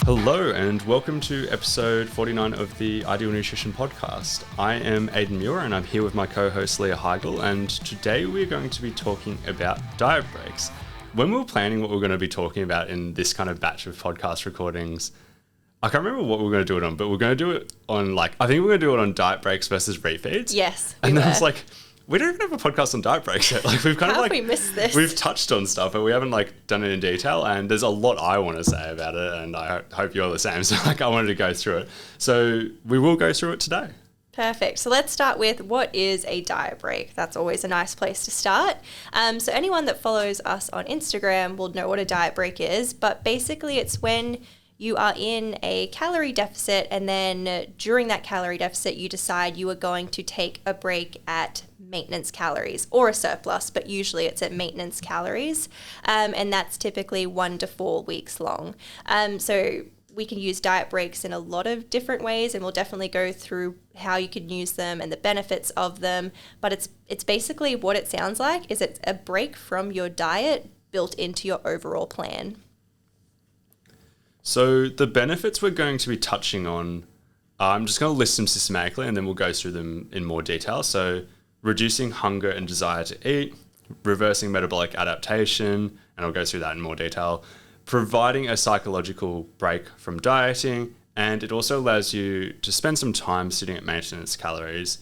Hello and welcome to episode 49 of the Ideal Nutrition Podcast. I am Aidan Muir and I'm here with my co-host Leah Heigl, and today we're going to be talking about diet breaks. When we were planning what we're going to be talking about in this kind of batch of podcast recordings, I can't remember what we were going to do it on, but we're going to do it on I think we're going to do it on diet breaks versus refeeds. Yes. And then I was like, we don't even have a podcast on diet breaks yet. We've kind How of we missed this? We've touched on stuff, but we haven't done it in detail. And there's a lot I want to say about it, and I hope you're the same. So I wanted to go through it. So we will go through it today. Perfect. So let's start with what is a diet break. That's always a nice place to start. So anyone that follows us on Instagram will know what a diet break is. But basically, it's when you are in a calorie deficit, and then during that calorie deficit, you decide you are going to take a break at maintenance calories or a surplus, but usually it's at maintenance calories. And that's typically 1 to 4 weeks long. So we can use diet breaks in a lot of different ways, and we'll definitely go through how you can use them and the benefits of them. But it's basically what it sounds like is it's a break from your diet built into your overall plan. So the benefits we're going to be touching on, I'm just going to list them systematically and then we'll go through them in more detail. So reducing hunger and desire to eat, reversing metabolic adaptation, and I'll go through that in more detail, providing a psychological break from dieting, and it also allows you to spend some time sitting at maintenance calories,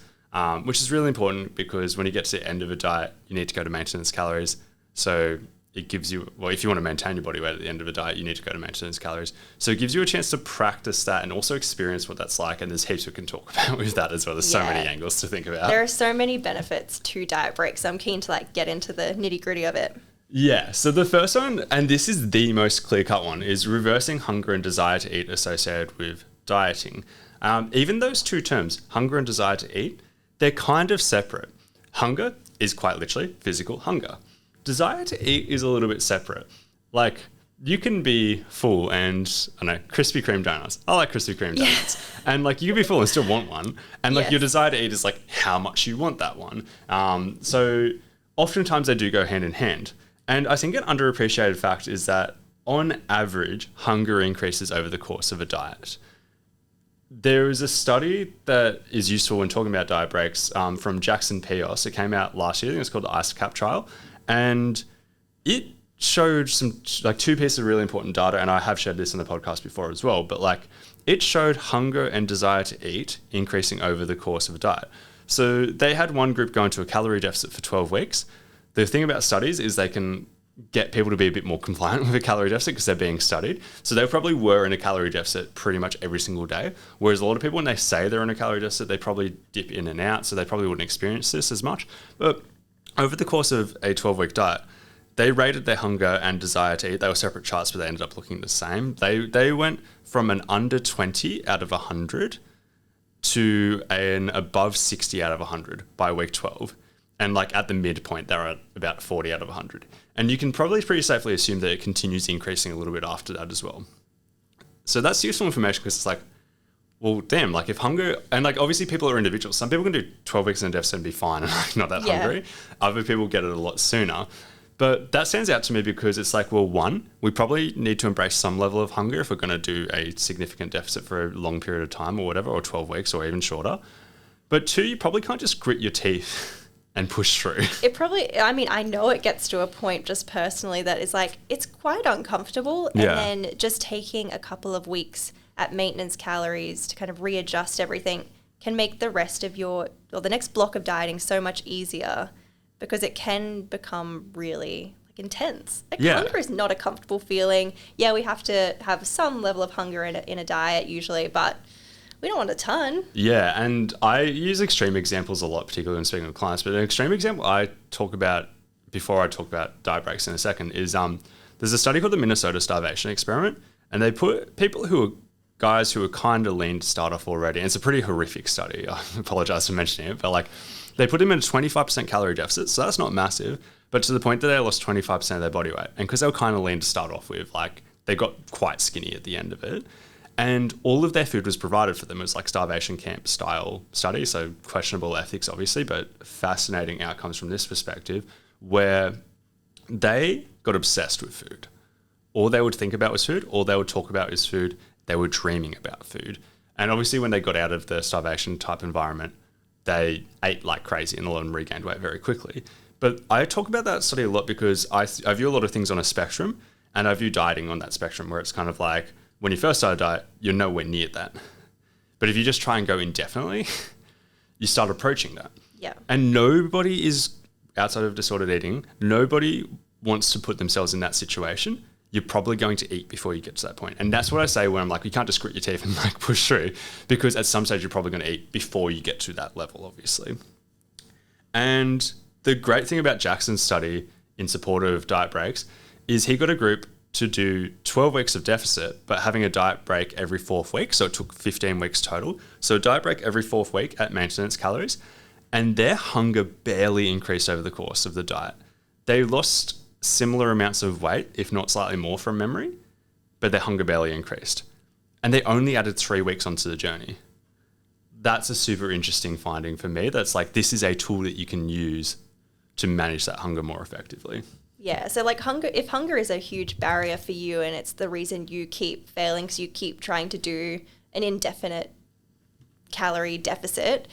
which is really important because when you get to the end of a diet, you need to go to maintenance calories. So it gives you, well, if you want to maintain your body weight at the end of a diet, you need to go to maintenance calories. So it gives you a chance to practice that and also experience what that's like. And there's heaps we can talk about with that as well. There's so many angles to think about. There are so many benefits to diet breaks. So I'm keen to get into the nitty gritty of it. Yeah. So the first one, and this is the most clear-cut one, is reversing hunger and desire to eat associated with dieting. Even those two terms, hunger and desire to eat, they're kind of separate. Hunger is quite literally physical hunger. Desire to eat is a little bit separate. You can be full and, I don't know, Krispy Kreme donuts. I like Krispy Kreme donuts. Yeah. And you can be full and still want one. And yes. Your desire to eat is how much you want that one. So oftentimes they do go hand in hand. And I think an underappreciated fact is that on average, hunger increases over the course of a diet. There is a study that is useful when talking about diet breaks from Jackson Pios. It came out last year. I think it's called the IceCap trial. And it showed some two pieces of really important data, and I have shared this in the podcast before as well, but it showed hunger and desire to eat increasing over the course of a diet. So they had one group go into a calorie deficit for 12 weeks. The thing about studies is they can get people to be a bit more compliant with a calorie deficit because they're being studied. So they probably were in a calorie deficit pretty much every single day. Whereas a lot of people, when they say they're in a calorie deficit, they probably dip in and out. So they probably wouldn't experience this as much. But over the course of a 12-week diet, they rated their hunger and desire to eat. They were separate charts, but they ended up looking the same. They went from an under 20 out of 100 to an above 60 out of 100 by week 12. And at the midpoint, they're at about 40 out of 100. And you can probably pretty safely assume that it continues increasing a little bit after that as well. So that's useful information because it's well, damn, if hunger, and obviously people are individuals. Some people can do 12 weeks in a deficit and be fine and not that hungry. Other people get it a lot sooner. But that stands out to me because it's one, we probably need to embrace some level of hunger if we're going to do a significant deficit for a long period of time or whatever, or 12 weeks or even shorter. But two, you probably can't just grit your teeth and push through. It probably, I know it gets to a point just personally that is it's quite uncomfortable. And then just taking a couple of weeks at maintenance calories to kind of readjust everything can make the rest of the next block of dieting so much easier because it can become really intense. Hunger is not a comfortable feeling. Yeah, we have to have some level of hunger in a diet usually, but we don't want a ton. Yeah, and I use extreme examples a lot, particularly when speaking with clients, but an extreme example I talk about before I talk about diet breaks in a second is there's a study called the Minnesota Starvation Experiment, and they put people guys who are kind of lean to start off already, and it's a pretty horrific study. I apologize for mentioning it, but they put them in a 25% calorie deficit, so that's not massive, but to the point that they lost 25% of their body weight. And because they were kind of lean to start off with, they got quite skinny at the end of it. And all of their food was provided for them. It was starvation camp style study, so questionable ethics obviously, but fascinating outcomes from this perspective, where they got obsessed with food. All they would think about was food, all they would talk about is food, they were dreaming about food. And obviously when they got out of the starvation type environment, they ate like crazy and a lot of them regained weight very quickly. But I talk about that study a lot because I view a lot of things on a spectrum, and I view dieting on that spectrum where it's kind of like when you first start a diet, you're nowhere near that. But if you just try and go indefinitely, you start approaching that. Yeah. And nobody is, outside of disordered eating, nobody wants to put themselves in that situation. You're probably going to eat before you get to that point. And that's what I say when I'm like, you can't just grit your teeth and like push through, because at some stage you're probably going to eat before you get to that level, obviously. And the great thing about Jackson's study in support of diet breaks is he got a group to do 12 weeks of deficit, but having a diet break every 4th week. So it took 15 weeks total. So a diet break every 4th week at maintenance calories, and their hunger barely increased over the course of the diet. They lost similar amounts of weight, if not slightly more from memory, but their hunger barely increased. And they only added 3 weeks onto the journey. That's a super interesting finding for me. That's like, this is a tool that you can use to manage that hunger more effectively. Yeah, so like if hunger is a huge barrier for you and it's the reason you keep failing, so you keep trying to do an indefinite calorie deficit,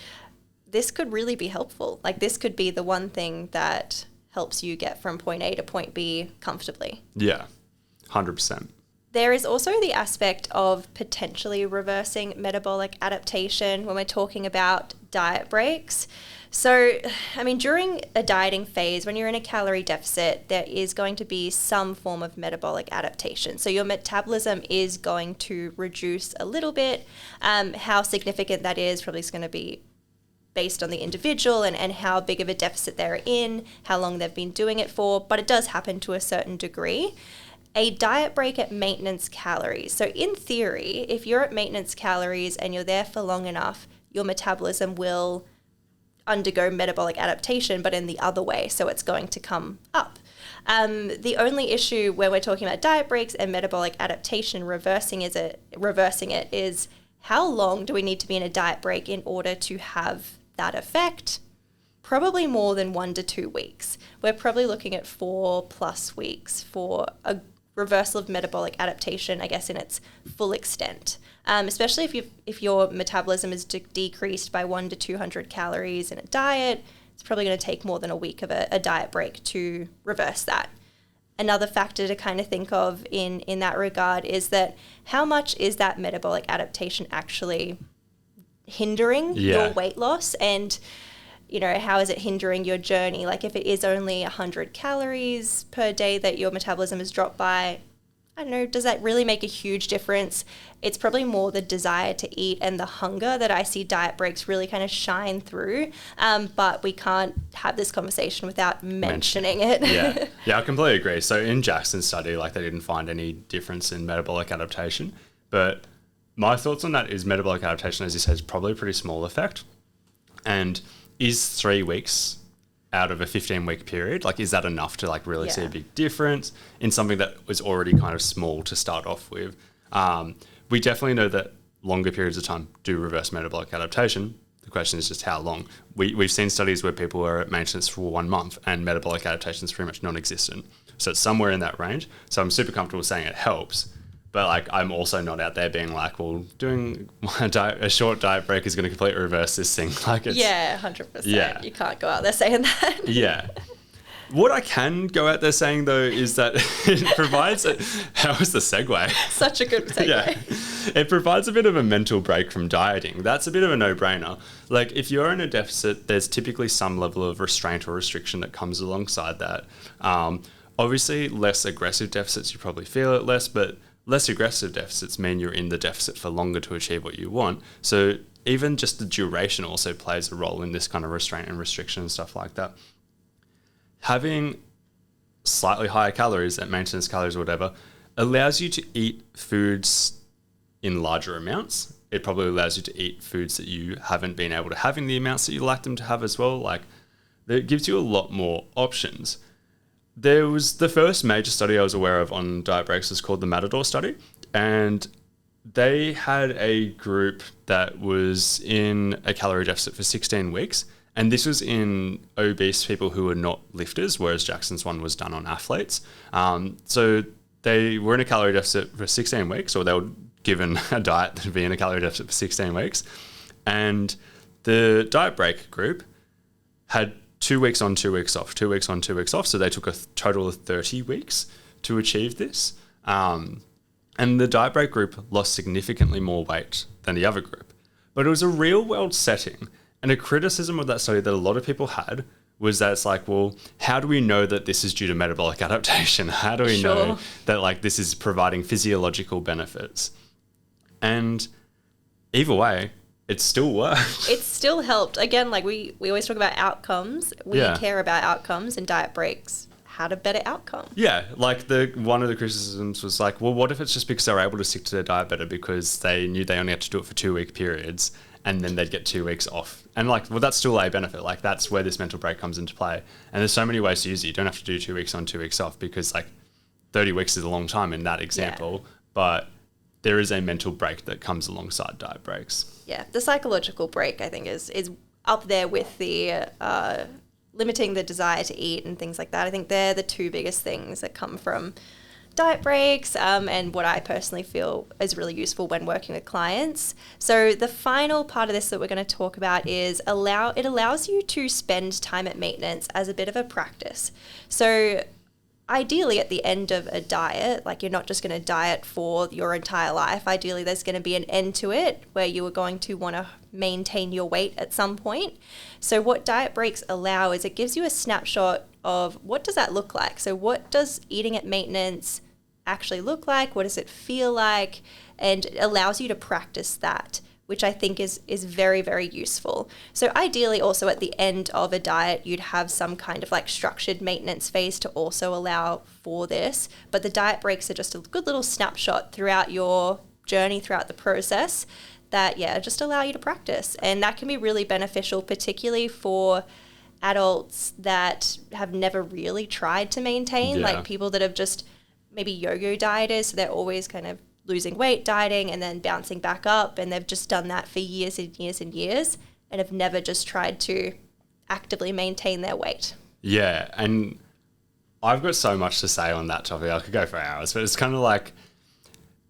this could really be helpful. Like this could be the one thing that helps you get from point A to point B comfortably. Yeah, 100%. There is also the aspect of potentially reversing metabolic adaptation when we're talking about diet breaks. So, I mean, during a dieting phase, when you're in a calorie deficit, there is going to be some form of metabolic adaptation. So your metabolism is going to reduce a little bit. How significant that is probably is going to be based on the individual and how big of a deficit they're in, how long they've been doing it for, but it does happen to a certain degree. A diet break at maintenance calories. So in theory, if you're at maintenance calories and you're there for long enough, your metabolism will undergo metabolic adaptation, but in the other way. So it's going to come up. The only issue when we're talking about diet breaks and metabolic adaptation, reversing it is how long do we need to be in a diet break in order to have that effect? Probably more than 1 to 2 weeks. We're probably looking at 4+ weeks for a reversal of metabolic adaptation, I guess, in its full extent. Especially if your metabolism is decreased by 100 to 200 calories in a diet, it's probably going to take more than a week of a diet break to reverse that. Another factor to kind of think of in that regard is that how much is that metabolic adaptation actually hindering your weight loss, and how is it hindering your journey? Like if it is only 100 calories per day that your metabolism is dropped by, I don't know, does that really make a huge difference? It's probably more the desire to eat and the hunger that I see diet breaks really kind of shine through. But we can't have this conversation without mentioning it. Yeah, I completely agree. So in Jackson's study, like they didn't find any difference in metabolic adaptation. But my thoughts on that is metabolic adaptation, as you said, is probably a pretty small effect. And is 3 weeks out of a 15-week period, like is that enough to like really see a big difference in something that was already kind of small to start off with? We definitely know that longer periods of time do reverse metabolic adaptation. The question is just how long. We've seen studies where people are at maintenance for 1 month and metabolic adaptation is pretty much non-existent. So it's somewhere in that range. So I'm super comfortable saying it helps. But like, I'm also not out there being like, well, doing a short diet break is going to completely reverse this thing. Like, it's 100%. Yeah. You can't go out there saying that. Yeah. What I can go out there saying though is that it provides how was the segue? Such a good segue. Yeah. It provides a bit of a mental break from dieting. That's a bit of a no-brainer. Like if you're in a deficit, there's typically some level of restraint or restriction that comes alongside that. Obviously, less aggressive deficits, you probably feel it less, but less aggressive deficits mean you're in the deficit for longer to achieve what you want. So even just the duration also plays a role in this kind of restraint and restriction and stuff like that. Having slightly higher calories at maintenance calories or whatever allows you to eat foods in larger amounts. It probably allows you to eat foods that you haven't been able to have in the amounts that you like them to have as well. Like it gives you a lot more options. There was the first major study I was aware of on diet breaks was called the Matador study. And they had a group that was in a calorie deficit for 16 weeks. And this was in obese people who were not lifters, whereas Jackson's one was done on athletes. So they were in a calorie deficit for 16 weeks, or they were given a diet that would be in a calorie deficit for 16 weeks. And the diet break group had 2 weeks on, 2 weeks off, 2 weeks on, 2 weeks off. So they took a total of 30 weeks to achieve this. And the diet break group lost significantly more weight than the other group. But it was a real world setting. And a criticism of that study that a lot of people had was that it's like, well, how do we know that this is due to metabolic adaptation? How do we know that like this is providing physiological benefits? And either way, it still worked. It still helped. Again, like we always talk about outcomes. We care about outcomes, and diet breaks had a better outcome. Yeah, like one of the criticisms was like, well, what if it's just because they were able to stick to their diet better because they knew they only had to do it for 2 week periods and then they'd get 2 weeks off. And like, well, that's still a benefit. Like that's where this mental break comes into play. And there's so many ways to use it. You don't have to do 2 weeks on, 2 weeks off, because like 30 weeks is a long time in that example, but there is a mental break that comes alongside diet breaks. Yeah, the psychological break, I think, is up there with the limiting the desire to eat and things like that. I think they're the two biggest things that come from diet breaks, and what I personally feel is really useful when working with clients. So the final part of this that we're going to talk about is it allows you to spend time at maintenance as a bit of a practice. So ideally at the end of a diet, like you're not just going to diet for your entire life. Ideally there's going to be an end to it where you are going to want to maintain your weight at some point. So what diet breaks allow is it gives you a snapshot of what does that look like? So what does eating at maintenance actually look like? What does it feel like? And it allows you to practice that, which I think is very, very useful. So ideally also at the end of a diet, you'd have some kind of like structured maintenance phase to also allow for this. But the diet breaks are just a good little snapshot throughout your journey, throughout the process that, just allow you to practice. And that can be really beneficial, particularly for adults that have never really tried to maintain, like people that have just maybe yo-yo dieters, so they're always kind of losing weight, dieting, and then bouncing back up, and they've just done that for years and years and years and have never just tried to actively maintain their weight. Yeah, and I've got so much to say on that topic. I could go for hours, but it's kind of like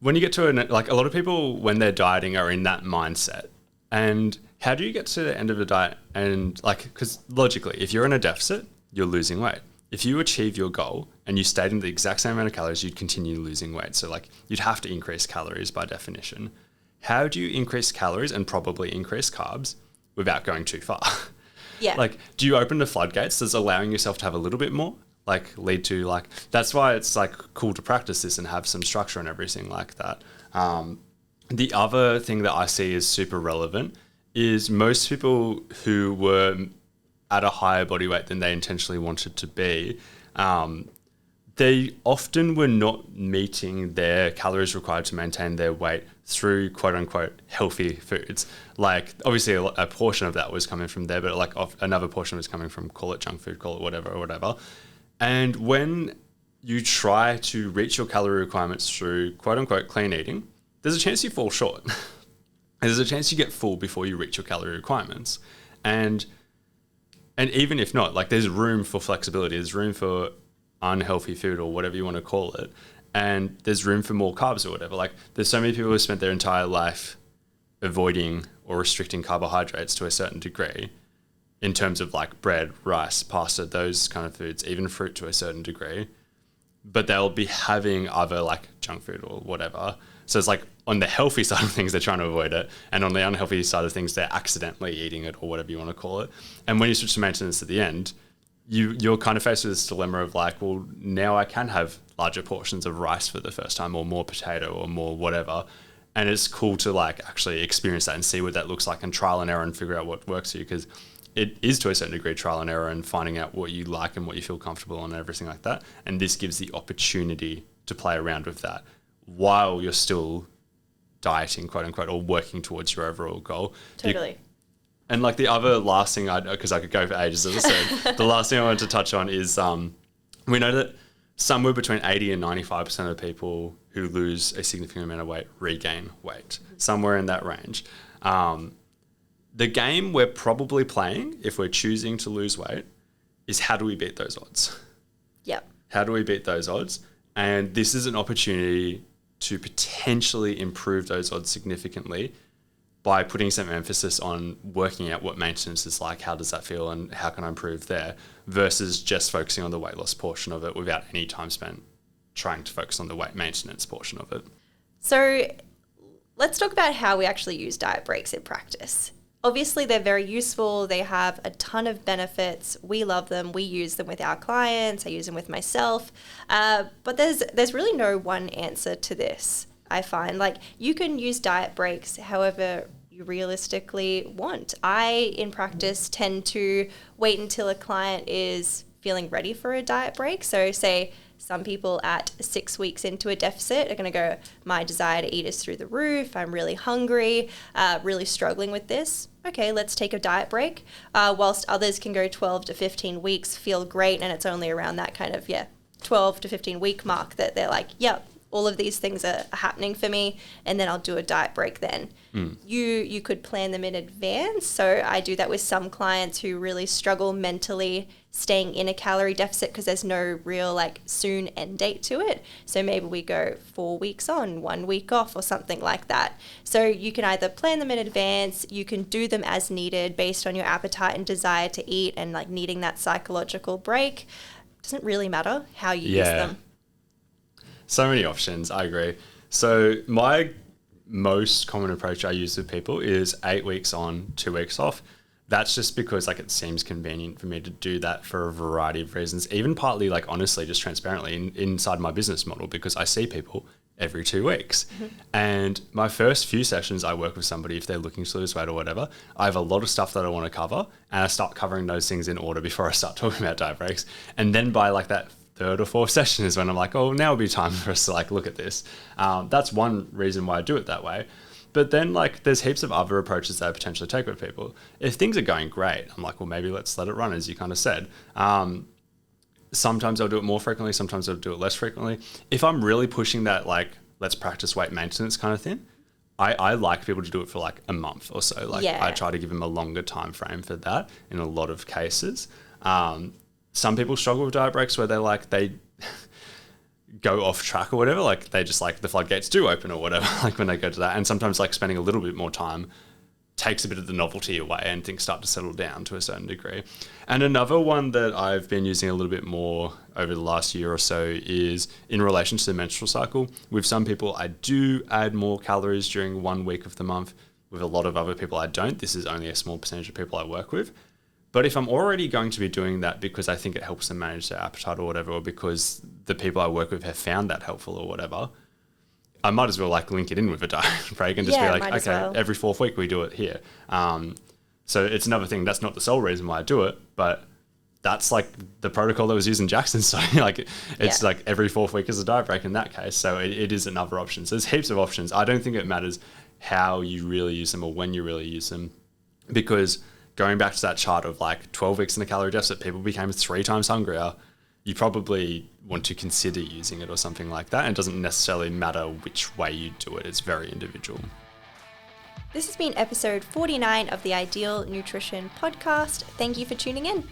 when you get to like a lot of people when they're dieting are in that mindset. And how do you get to the end of a diet and like, because logically, if you're in a deficit, you're losing weight. If you achieve your goal and you stayed in the exact same amount of calories, you'd continue losing weight. So like you'd have to increase calories by definition. How do you increase calories and probably increase carbs without going too far? Yeah. Like, do you open the floodgates? Does allowing yourself to have a little bit more like lead to like, that's why it's like cool to practice this and have some structure and everything like that. The other thing that I see is super relevant is most people who were at a higher body weight than they intentionally wanted to be, they often were not meeting their calories required to maintain their weight through quote unquote healthy foods. Like obviously a portion of that was coming from there, but like another portion was coming from, call it junk food, call it whatever or whatever. And when you try to reach your calorie requirements through quote unquote clean eating, there's a chance you fall short. There's a chance you get full before you reach your calorie requirements. And even if not, like there's room for flexibility, there's room for unhealthy food or whatever you want to call it. And there's room for more carbs or whatever. Like there's so many people who spent their entire life avoiding or restricting carbohydrates to a certain degree in terms of like bread, rice, pasta, those kind of foods, even fruit to a certain degree. But they'll be having other like junk food or whatever. So it's like on the healthy side of things, they're trying to avoid it. And on the unhealthy side of things, they're accidentally eating it or whatever you want to call it. And when you switch to maintenance at the end, you're kind of faced with this dilemma of like, well, now I can have larger portions of rice for the first time or more potato or more whatever. And it's cool to like actually experience that and see what that looks like and trial and error and figure out what works for you, because it is to a certain degree trial and error and finding out what you like and what you feel comfortable on and everything like that. And this gives the opportunity to play around with that while you're still dieting, quote unquote, or working towards your overall goal. Totally. And like the other last thing, because I could go for ages, as I said, the last thing I wanted to touch on is we know that somewhere between 80 and 95% of people who lose a significant amount of weight regain weight, somewhere in that range. The game we're probably playing, if we're choosing to lose weight, is how do we beat those odds? Yep. How do we beat those odds? And this is an opportunity to potentially improve those odds significantly by putting some emphasis on working out what maintenance is like, how does that feel, and how can I improve there, versus just focusing on the weight loss portion of it without any time spent trying to focus on the weight maintenance portion of it. So let's talk about how we actually use diet breaks in practice. Obviously, they're very useful. They have a ton of benefits. We love them. We use them with our clients. I use them with myself. But there's really no one answer to this, I find. Like, you can use diet breaks however you realistically want. I, in practice, tend to wait until a client is feeling ready for a diet break. So say some people at 6 weeks into a deficit are going to go, my desire to eat is through the roof. I'm really hungry, really struggling with this. Okay, let's take a diet break. Whilst others can go 12 to 15 weeks, feel great, and it's only around that kind of, 12 to 15 week mark that they're like, yep, all of these things are happening for me, and then I'll do a diet break then. You could plan them in advance. So I do that with some clients who really struggle mentally staying in a calorie deficit because there's no real soon end date to it. So maybe we go 4 weeks on, 1 week off, or something like that. So you can either plan them in advance, you can do them as needed based on your appetite and desire to eat and needing that psychological break. It doesn't really matter how you use them. So many options, I agree. So my most common approach I use with people is 8 weeks on, 2 weeks off. That's just because it seems convenient for me to do that for a variety of reasons, even partly honestly, just transparently inside my business model, because I see people every 2 weeks. And my first few sessions, I work with somebody if they're looking to lose weight or whatever. I have a lot of stuff that I want to cover, and I start covering those things in order before I start talking about diet breaks. And then by that third or fourth session is when I'm like, oh, now would be time for us to look at this. That's one reason why I do it that way. But then there's heaps of other approaches that I potentially take with people. If things are going great, I'm like, well, maybe let's let it run, as you kind of said. Sometimes I'll do it more frequently. Sometimes I'll do it less frequently. If I'm really pushing that, let's practice weight maintenance kind of thing, I like people to do it for a month or so. I try to give them a longer time frame for that in a lot of cases. Some people struggle with diet breaks where they go off track or whatever. They just the floodgates do open or whatever, when they go to that. And sometimes spending a little bit more time takes a bit of the novelty away and things start to settle down to a certain degree. And another one that I've been using a little bit more over the last year or so is in relation to the menstrual cycle. With some people, I do add more calories during 1 week of the month. With a lot of other people, I don't. This is only a small percentage of people I work with. But if I'm already going to be doing that because I think it helps them manage their appetite or whatever, or because the people I work with have found that helpful or whatever, I might as well link it in with a diet break and just be okay, every 4th week we do it here. So it's another thing. That's not the sole reason why I do it, but that's the protocol that was used in Jackson. So it's every 4th week is a diet break in that case. So it is another option. So there's heaps of options. I don't think it matters how you really use them or when you really use them, because going back to that chart of 12 weeks in a calorie deficit, people became 3 times hungrier. You probably want to consider using it or something like that. And it doesn't necessarily matter which way you do it. It's very individual. This has been episode 49 of the Ideal Nutrition Podcast. Thank you for tuning in.